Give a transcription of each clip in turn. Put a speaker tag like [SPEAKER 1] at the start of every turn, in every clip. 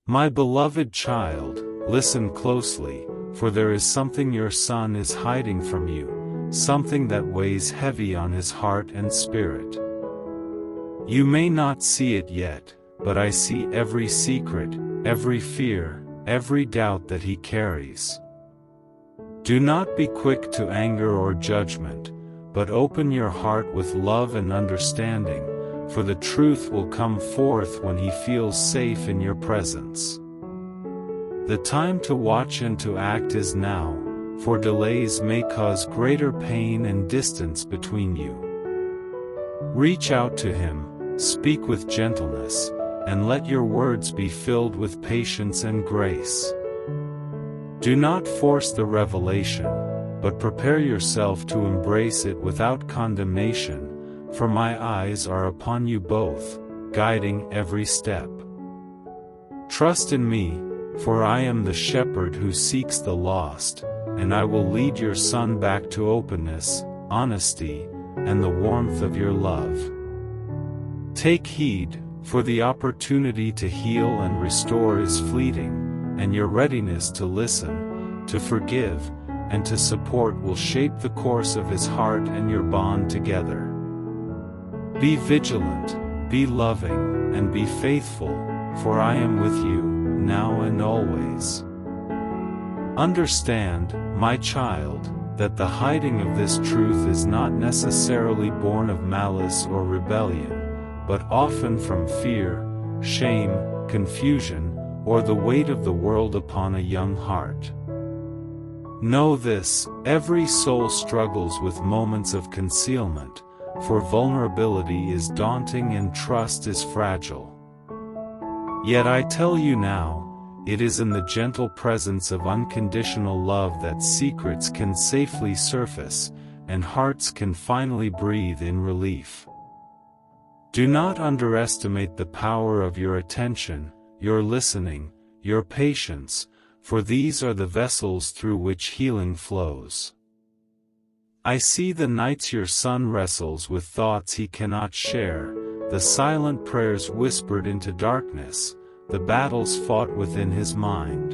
[SPEAKER 1] My beloved child, listen closely, for there is something your son is hiding from you, something that weighs heavy on his heart and spirit. You may not see it yet, but I see every secret, every fear, every doubt that he carries. Do not be quick to anger or judgment, but open your heart with love and understanding, for the truth will come forth when he feels safe in your presence. The time to watch and to act is now, for delays may cause greater pain and distance between you. Reach out to him, speak with gentleness, and let your words be filled with patience and grace. Do not force the revelation, but prepare yourself to embrace it without condemnation, for my eyes are upon you both, guiding every step. Trust in me, for I am the shepherd who seeks the lost, and I will lead your son back to openness, honesty, and the warmth of your love. Take heed, for the opportunity to heal and restore is fleeting, and your readiness to listen, to forgive, and to support will shape the course of his heart and your bond together. Be vigilant, be loving, and be faithful, for I am with you, now and always. Understand, my child, that the hiding of this truth is not necessarily born of malice or rebellion, but often from fear, shame, confusion, or the weight of the world upon a young heart. Know this, every soul struggles with moments of concealment, for vulnerability is daunting and trust is fragile. Yet I tell you now, it is in the gentle presence of unconditional love that secrets can safely surface, and hearts can finally breathe in relief. Do not underestimate the power of your attention, your listening, your patience, for these are the vessels through which healing flows. I see the nights your son wrestles with thoughts he cannot share, the silent prayers whispered into darkness, the battles fought within his mind.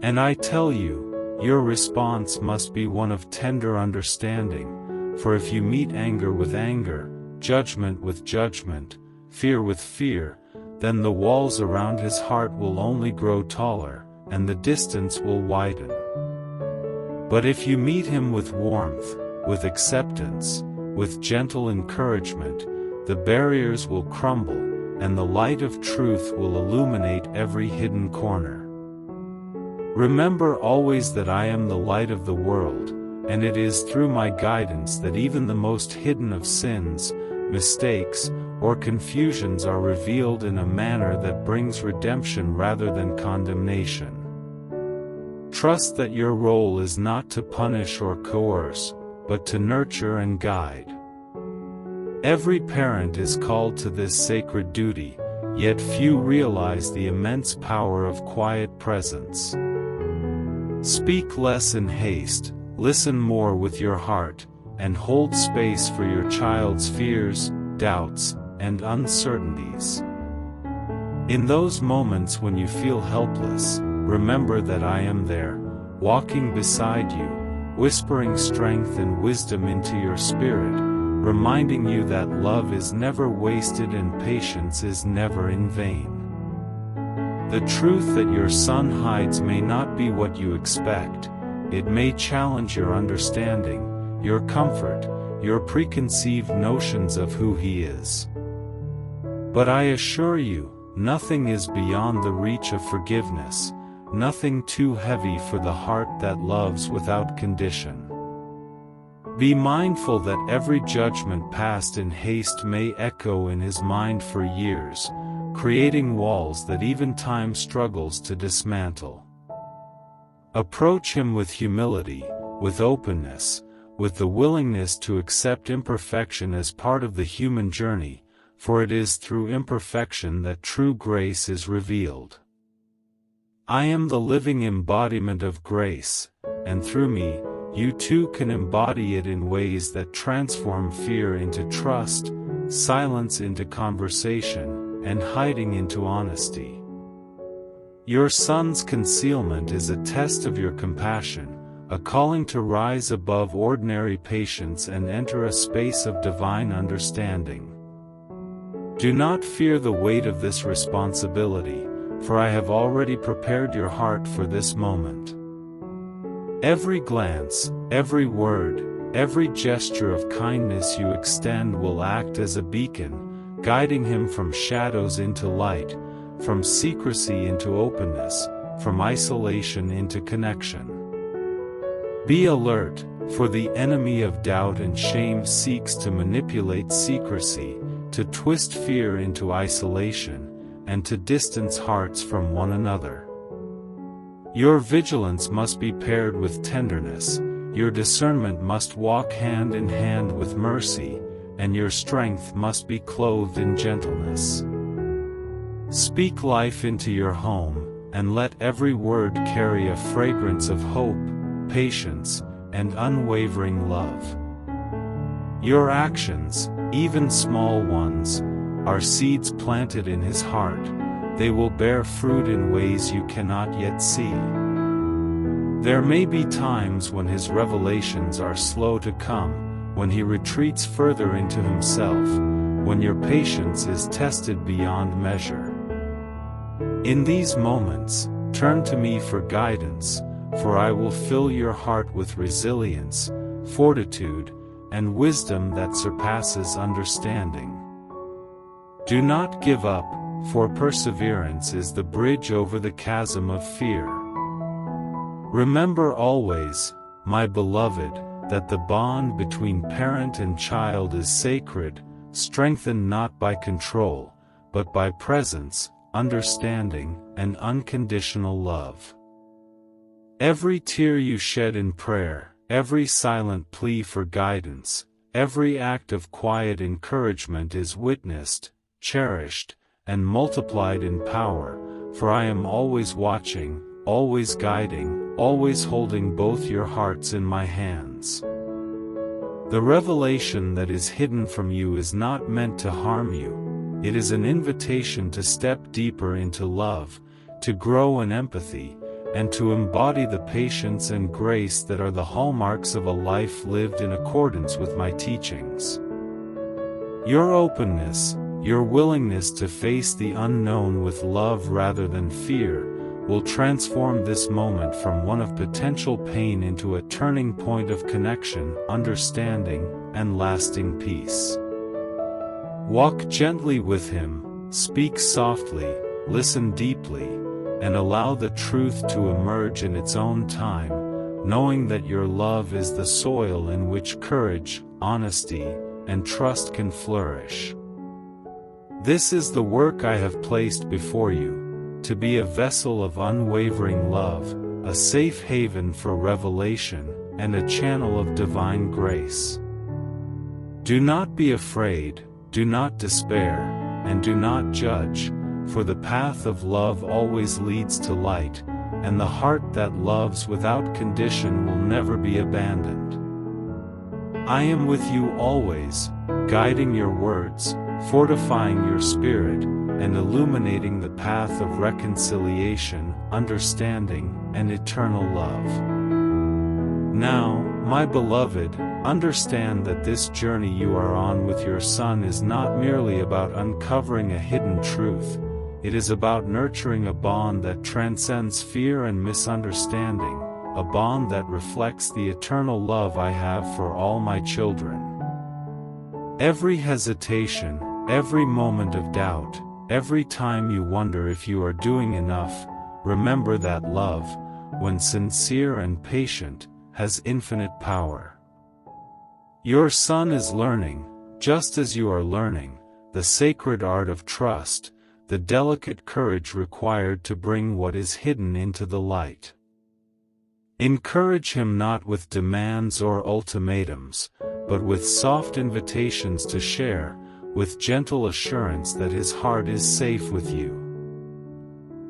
[SPEAKER 1] And I tell you, your response must be one of tender understanding, for if you meet anger with anger, judgment with judgment, fear with fear, then the walls around his heart will only grow taller, and the distance will widen. But if you meet him with warmth, with acceptance, with gentle encouragement, the barriers will crumble, and the light of truth will illuminate every hidden corner. Remember always that I am the light of the world, and it is through my guidance that even the most hidden of sins, mistakes, or confusions are revealed in a manner that brings redemption rather than condemnation. Trust that your role is not to punish or coerce, but to nurture and guide. Every parent is called to this sacred duty, yet few realize the immense power of quiet presence. Speak less in haste, listen more with your heart, and hold space for your child's fears, doubts, and uncertainties. In those moments when you feel helpless, remember that I am there, walking beside you, whispering strength and wisdom into your spirit, reminding you that love is never wasted and patience is never in vain. The truth that your son hides may not be what you expect. It may challenge your understanding, your comfort, your preconceived notions of who he is. But I assure you, nothing is beyond the reach of forgiveness, nothing too heavy for the heart that loves without condition. Be mindful that every judgment passed in haste may echo in his mind for years, creating walls that even time struggles to dismantle. Approach him with humility, with openness, with the willingness to accept imperfection as part of the human journey, for it is through imperfection that true grace is revealed. I am the living embodiment of grace, and through me, you too can embody it in ways that transform fear into trust, silence into conversation, and hiding into honesty. Your son's concealment is a test of your compassion, a calling to rise above ordinary patience and enter a space of divine understanding. Do not fear the weight of this responsibility, for I have already prepared your heart for this moment. Every glance, every word, every gesture of kindness you extend will act as a beacon, guiding him from shadows into light, from secrecy into openness, from isolation into connection. Be alert, for the enemy of doubt and shame seeks to manipulate secrecy, to twist fear into isolation, and to distance hearts from one another. Your vigilance must be paired with tenderness, your discernment must walk hand in hand with mercy, and your strength must be clothed in gentleness. Speak life into your home, and let every word carry a fragrance of hope, patience, and unwavering love. Your actions, even small ones, are seeds planted in his heart. They will bear fruit in ways you cannot yet see. There may be times when his revelations are slow to come, when he retreats further into himself, when your patience is tested beyond measure. In these moments, turn to me for guidance, for I will fill your heart with resilience, fortitude, and wisdom that surpasses understanding. Do not give up, for perseverance is the bridge over the chasm of fear. Remember always, my beloved, that the bond between parent and child is sacred, strengthened not by control, but by presence, understanding, and unconditional love. Every tear you shed in prayer, every silent plea for guidance, every act of quiet encouragement is witnessed, cherished, and multiplied in power, for I am always watching, always guiding, always holding both your hearts in my hands. The revelation that is hidden from you is not meant to harm you, it is an invitation to step deeper into love, to grow in empathy, and to embody the patience and grace that are the hallmarks of a life lived in accordance with my teachings. Your openness, your willingness to face the unknown with love rather than fear, will transform this moment from one of potential pain into a turning point of connection, understanding, and lasting peace. Walk gently with him, speak softly, listen deeply, and allow the truth to emerge in its own time, knowing that your love is the soil in which courage, honesty, and trust can flourish. This is the work I have placed before you, to be a vessel of unwavering love, a safe haven for revelation, and a channel of divine grace. Do not be afraid, do not despair, and do not judge, for the path of love always leads to light, and the heart that loves without condition will never be abandoned. I am with you always, guiding your words, fortifying your spirit, and illuminating the path of reconciliation, understanding, and eternal love. Now, my beloved, understand that this journey you are on with your son is not merely about uncovering a hidden truth. It is about nurturing a bond that transcends fear and misunderstanding, a bond that reflects the eternal love I have for all my children. Every hesitation, every moment of doubt, every time you wonder if you are doing enough, remember that love, when sincere and patient, has infinite power. Your son is learning, just as you are learning, the sacred art of trust, the delicate courage required to bring what is hidden into the light. Encourage him not with demands or ultimatums, but with soft invitations to share, with gentle assurance that his heart is safe with you.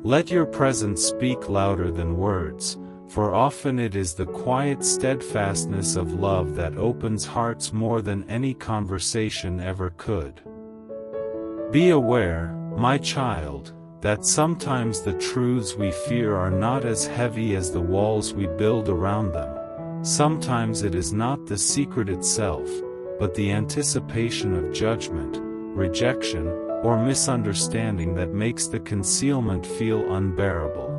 [SPEAKER 1] Let your presence speak louder than words, for often it is the quiet steadfastness of love that opens hearts more than any conversation ever could. Be aware, my child, that sometimes the truths we fear are not as heavy as the walls we build around them. Sometimes it is not the secret itself, but the anticipation of judgment, rejection, or misunderstanding that makes the concealment feel unbearable.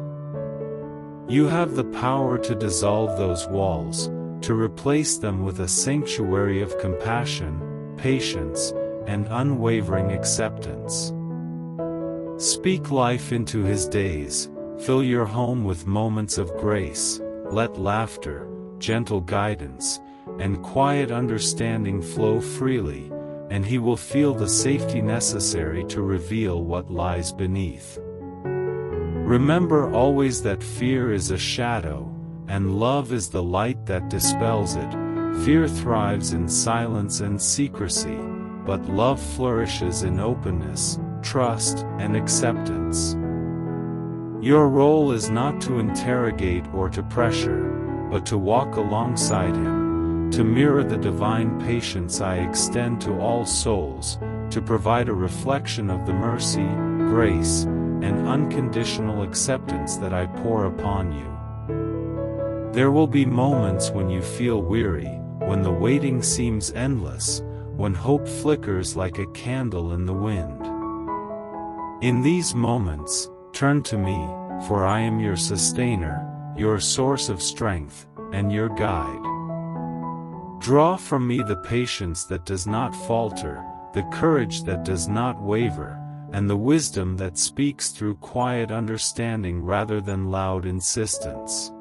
[SPEAKER 1] You have the power to dissolve those walls, to replace them with a sanctuary of compassion, patience, and unwavering acceptance. Speak life into his days, fill your home with moments of grace, let laughter, gentle guidance, and quiet understanding flow freely, and he will feel the safety necessary to reveal what lies beneath. Remember always that fear is a shadow, and love is the light that dispels it. Fear thrives in silence and secrecy, but love flourishes in openness, trust, and acceptance. Your role is not to interrogate or to pressure, but to walk alongside him, to mirror the divine patience I extend to all souls, to provide a reflection of the mercy, grace, and unconditional acceptance that I pour upon you. There will be moments when you feel weary, when the waiting seems endless, when hope flickers like a candle in the wind. In these moments, turn to me, for I am your sustainer, your source of strength, and your guide. Draw from me the patience that does not falter, the courage that does not waver, and the wisdom that speaks through quiet understanding rather than loud insistence.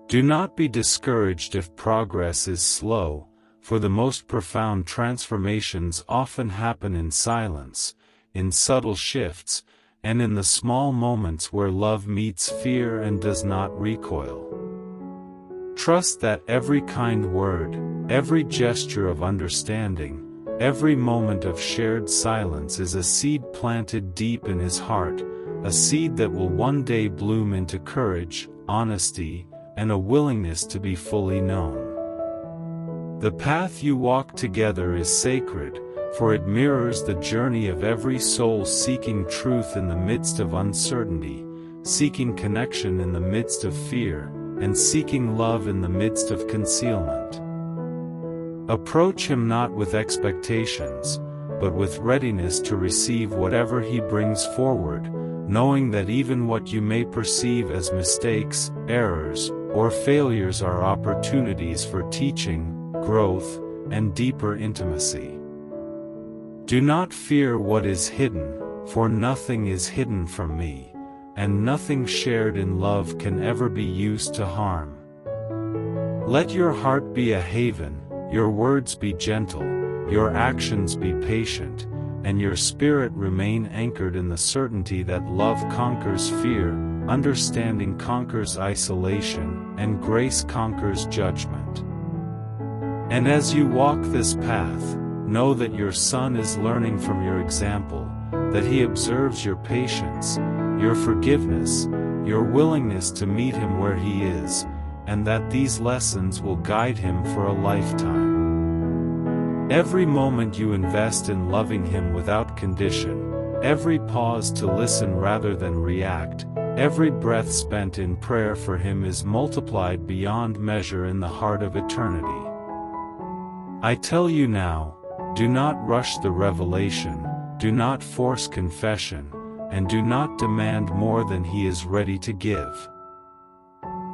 [SPEAKER 1] Do not be discouraged if progress is slow, for the most profound transformations often happen in silence, in subtle shifts, and in the small moments where love meets fear and does not recoil. Trust that every kind word, every gesture of understanding, every moment of shared silence is a seed planted deep in his heart, a seed that will one day bloom into courage, honesty, and a willingness to be fully known. The path you walk together is sacred, for it mirrors the journey of every soul seeking truth in the midst of uncertainty, seeking connection in the midst of fear, and seeking love in the midst of concealment. Approach him not with expectations, but with readiness to receive whatever he brings forward, knowing that even what you may perceive as mistakes, errors, or failures are opportunities for teaching, growth, and deeper intimacy. Do not fear what is hidden, for nothing is hidden from me, and nothing shared in love can ever be used to harm. Let your heart be a haven, your words be gentle, your actions be patient, and your spirit remain anchored in the certainty that love conquers fear, understanding conquers isolation, and grace conquers judgment. And as you walk this path, know that your son is learning from your example, that he observes your patience, your forgiveness, your willingness to meet him where he is, and that these lessons will guide him for a lifetime. Every moment you invest in loving him without condition, every pause to listen rather than react, every breath spent in prayer for him is multiplied beyond measure in the heart of eternity. I tell you now, do not rush the revelation, do not force confession, and do not demand more than he is ready to give.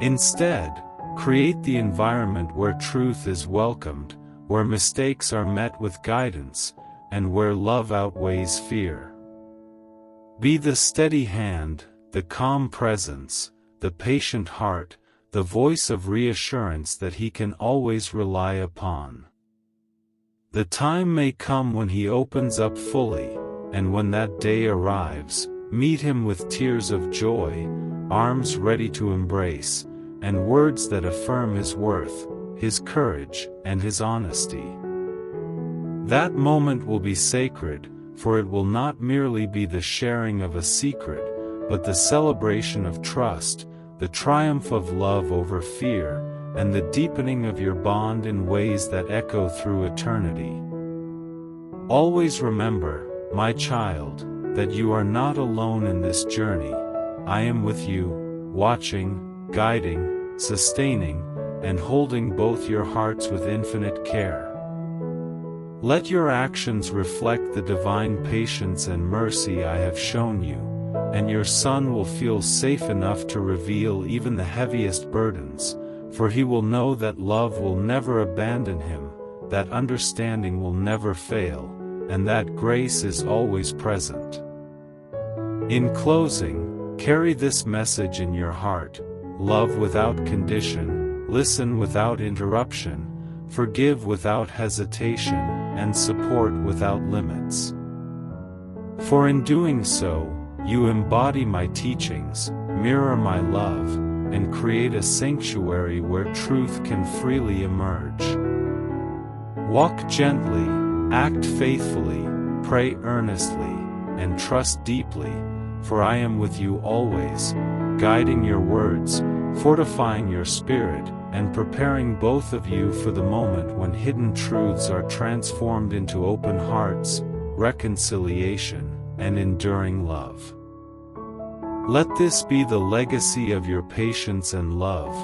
[SPEAKER 1] Instead, create the environment where truth is welcomed, where mistakes are met with guidance, and where love outweighs fear. Be the steady hand, the calm presence, the patient heart, the voice of reassurance that he can always rely upon. The time may come when he opens up fully, and when that day arrives, meet him with tears of joy, arms ready to embrace, and words that affirm his worth, his courage, and his honesty. That moment will be sacred, for it will not merely be the sharing of a secret, but the celebration of trust, the triumph of love over fear, and the deepening of your bond in ways that echo through eternity. Always remember, my child, that you are not alone in this journey. I am with you, watching, guiding, sustaining, and holding both your hearts with infinite care. Let your actions reflect the divine patience and mercy I have shown you, and your son will feel safe enough to reveal even the heaviest burdens, for he will know that love will never abandon him, that understanding will never fail, and that grace is always present. In closing, carry this message in your heart: love without condition, listen without interruption, forgive without hesitation, and support without limits. For in doing so, you embody my teachings, mirror my love, and create a sanctuary where truth can freely emerge. Walk gently, act faithfully, pray earnestly, and trust deeply, for I am with you always, guiding your words, fortifying your spirit, and preparing both of you for the moment when hidden truths are transformed into open hearts, reconciliation, and enduring love. Let this be the legacy of your patience and love,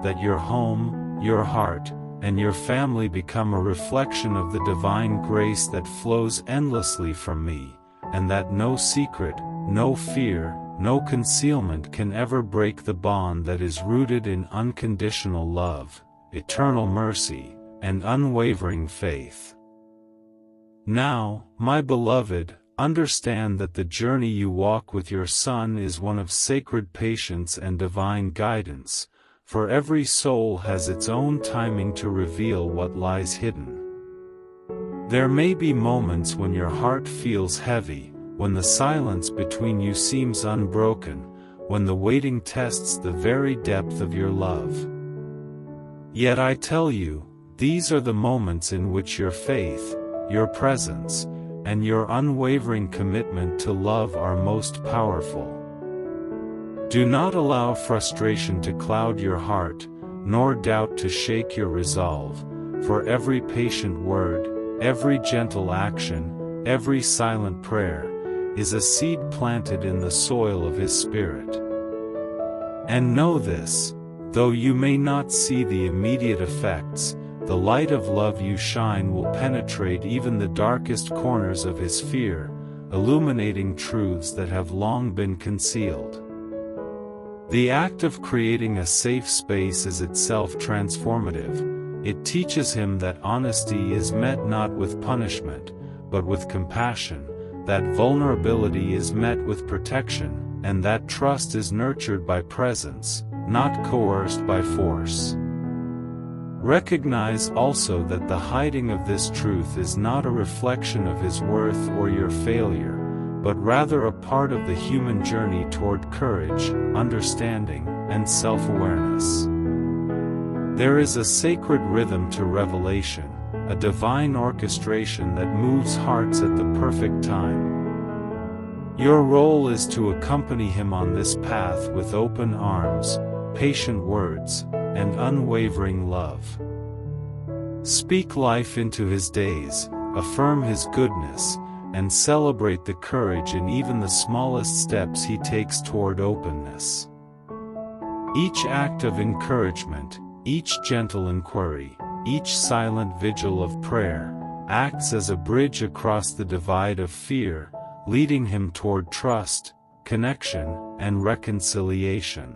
[SPEAKER 1] that your home, your heart, and your family become a reflection of the divine grace that flows endlessly from me, and that no secret, no fear, no concealment can ever break the bond that is rooted in unconditional love, eternal mercy, and unwavering faith. Now, my beloved, understand that the journey you walk with your son is one of sacred patience and divine guidance, for every soul has its own timing to reveal what lies hidden. There may be moments when your heart feels heavy, when the silence between you seems unbroken, when the waiting tests the very depth of your love. Yet I tell you, these are the moments in which your faith, your presence, and your unwavering commitment to love are most powerful. Do not allow frustration to cloud your heart, nor doubt to shake your resolve, for every patient word, every gentle action, every silent prayer, is a seed planted in the soil of His Spirit. And know this: though you may not see the immediate effects, the light of love you shine will penetrate even the darkest corners of His fear, illuminating truths that have long been concealed. The act of creating a safe space is itself transformative. It teaches him that honesty is met not with punishment, but with compassion, that vulnerability is met with protection, and that trust is nurtured by presence, not coerced by force. Recognize also that the hiding of this truth is not a reflection of his worth or your failure, but rather a part of the human journey toward courage, understanding, and self-awareness. There is a sacred rhythm to revelation, a divine orchestration that moves hearts at the perfect time. Your role is to accompany him on this path with open arms, patient words, and unwavering love. Speak life into his days, affirm his goodness, and celebrate the courage in even the smallest steps he takes toward openness. Each act of encouragement, each gentle inquiry, each silent vigil of prayer, acts as a bridge across the divide of fear, leading him toward trust, connection, and reconciliation.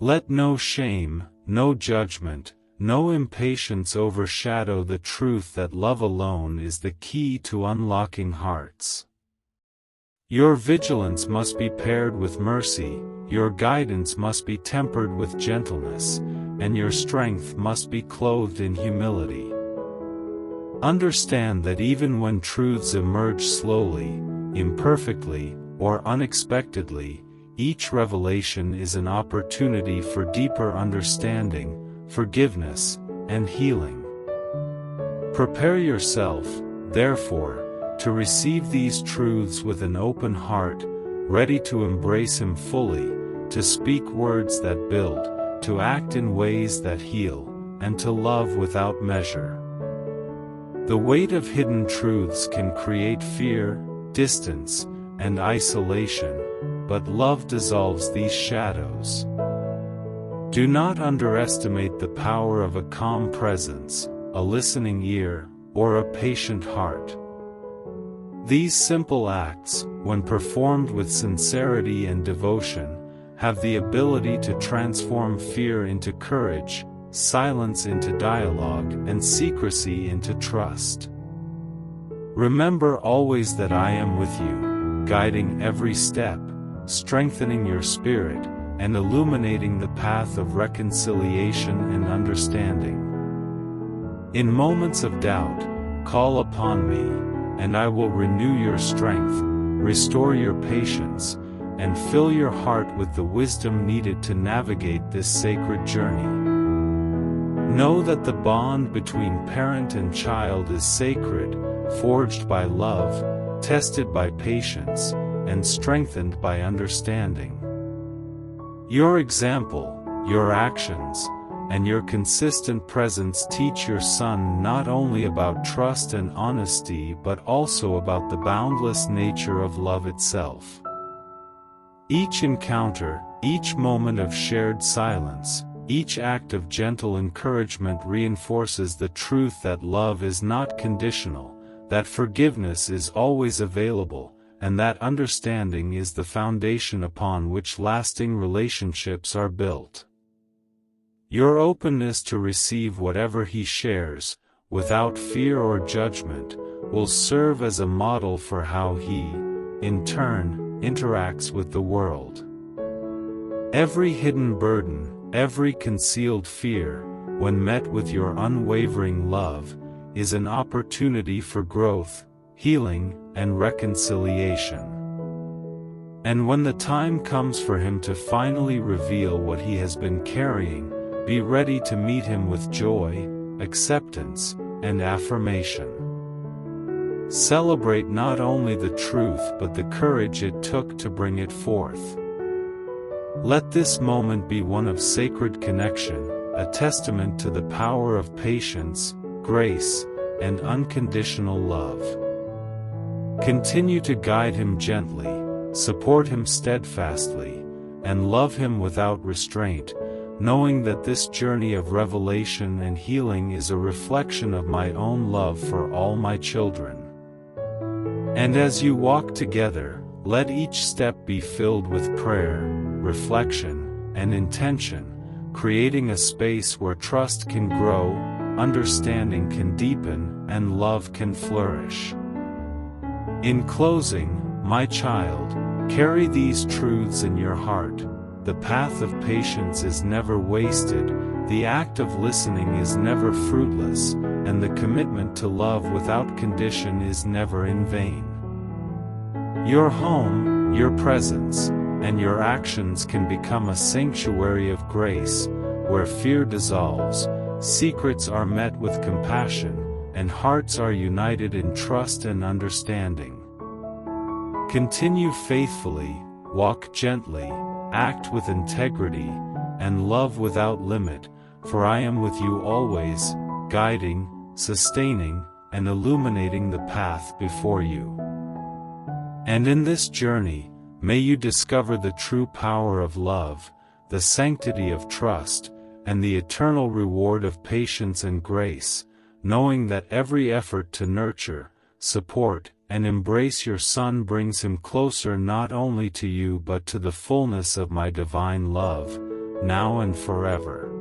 [SPEAKER 1] Let no shame, no judgment, no impatience overshadow the truth that love alone is the key to unlocking hearts. Your vigilance must be paired with mercy, your guidance must be tempered with gentleness, and your strength must be clothed in humility. Understand that even when truths emerge slowly, imperfectly, or unexpectedly, each revelation is an opportunity for deeper understanding, forgiveness, and healing. Prepare yourself, therefore, to receive these truths with an open heart, ready to embrace him fully, to speak words that build, to act in ways that heal, and to love without measure. The weight of hidden truths can create fear, distance, and isolation, but love dissolves these shadows. Do not underestimate the power of a calm presence, a listening ear, or a patient heart. These simple acts, when performed with sincerity and devotion, have the ability to transform fear into courage, silence into dialogue, and secrecy into trust. Remember always that I am with you, guiding every step, strengthening your spirit, and illuminating the path of reconciliation and understanding. In moments of doubt, call upon me, and I will renew your strength, restore your patience, and fill your heart with the wisdom needed to navigate this sacred journey. Know that the bond between parent and child is sacred, forged by love, tested by patience, and strengthened by understanding. Your example, your actions, and your consistent presence teach your son not only about trust and honesty but also about the boundless nature of love itself. Each encounter, each moment of shared silence, each act of gentle encouragement reinforces the truth that love is not conditional, that forgiveness is always available, and that understanding is the foundation upon which lasting relationships are built. Your openness to receive whatever he shares, without fear or judgment, will serve as a model for how he, in turn, interacts with the world. Every hidden burden, every concealed fear, when met with your unwavering love, is an opportunity for growth, healing, and reconciliation. And when the time comes for him to finally reveal what he has been carrying, be ready to meet him with joy, acceptance, and affirmation. Celebrate not only the truth but the courage it took to bring it forth. Let this moment be one of sacred connection, a testament to the power of patience, grace, and unconditional love. Continue to guide him gently, support him steadfastly, and love him without restraint, knowing that this journey of revelation and healing is a reflection of my own love for all my children. And as you walk together, let each step be filled with prayer, reflection, and intention, creating a space where trust can grow, understanding can deepen, and love can flourish. In closing, my child, carry these truths in your heart. The path of patience is never wasted, the act of listening is never fruitless, and the commitment to love without condition is never in vain. Your home, your presence, and your actions can become a sanctuary of grace, where fear dissolves, secrets are met with compassion, and hearts are united in trust and understanding. Continue faithfully, walk gently, act with integrity, and love without limit, for I am with you always, guiding, sustaining, and illuminating the path before you. And in this journey, may you discover the true power of love, the sanctity of trust, and the eternal reward of patience and grace, knowing that every effort to nurture, support, and embrace your son brings him closer not only to you but to the fullness of my divine love, now and forever.